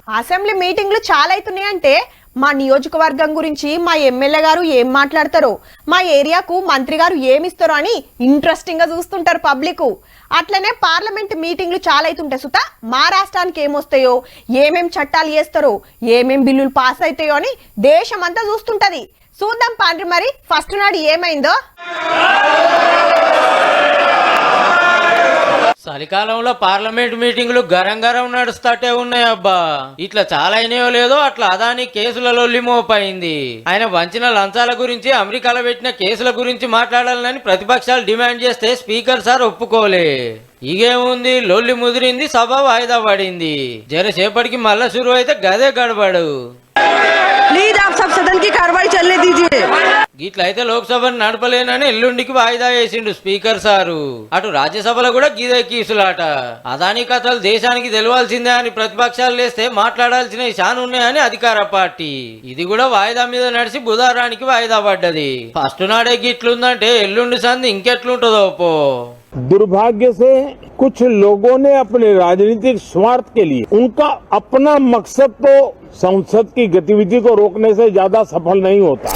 Assembly మీటింగ్లు చాలా అవుతున్నాయంటే మా నియోజకవర్గం గురించి మా ఎమ్మెల్యే గారు ఏం మాట్లాడతారో, మా ఏరియాకు మంత్రి గారు ఏమిస్తారో అని ఇంట్రెస్టింగ్ గా చూస్తుంటారు పబ్లిక్. అట్లనే పార్లమెంట్ మీటింగ్లు చాలా అవుతుంటాయి సుత. మా రాష్ట్రానికి ఏమొస్తాయో, ఏమేం చట్టాలు చేస్తారో, ఏమేం బిల్లులు పాస్ అవుతాయో అని దేశం అంతా చూస్తుంటది. చూద్దాం పాండ్రి మరి ఫస్ట్ నాడు ఏమైందో. చలికాలంలో పార్లమెంట్ మీటింగులు గరం గరం నడుస్తాటే ఉన్నాయి అబ్బా. ఇట్లా చాలా అయినాయో లేదో అట్లా అదాని కేసులలో మోపైంది. ఆయన వంచిన లంచాల గురించి, అమెరికాలో పెట్టిన కేసుల గురించి మాట్లాడాలని ప్రతిపక్షాలు డిమాండ్ చేస్తే స్పీకర్ సార్ ఒప్పుకోలే. ఇగేముంది, లొల్లి ముదిరింది, సభ వాయిదా పడింది. జరసేపటికి మళ్ళా షురు అయితే గదే గడబడు. ప్లీజ్ आप सब सदन की कार्रवाई चलने दीजिए. గిట్లయితే లోక్సభను నడపలేనని ఎల్లుండికి వాయిదా వేసిండు స్పీకర్ సారు. అటు రాజ్యసభలో కూడా గిదే కీసులాట. అదాని కథలు దేశానికి తెలవాల్సిందే అని ప్రతిపక్షాలు లేస్తే మాట్లాడాల్సిన శానున్నాయని అధికార పార్టీ. ఇది కూడా వాయిదా మీద నడిచి బుధవారానికి వాయిదా పడ్డది. ఫస్ట్ నాడే గిట్లుందంటే ఎల్లుండి సంది ఇంకెట్లుంటుందో పో. दुर्भाग्य से कुछ लोगों ने अपने राजनीतिक स्वार्थ के लिए उनका अपना मकसद तो संसद की गतिविधि को रोकने से ज्यादा सफल नहीं होता।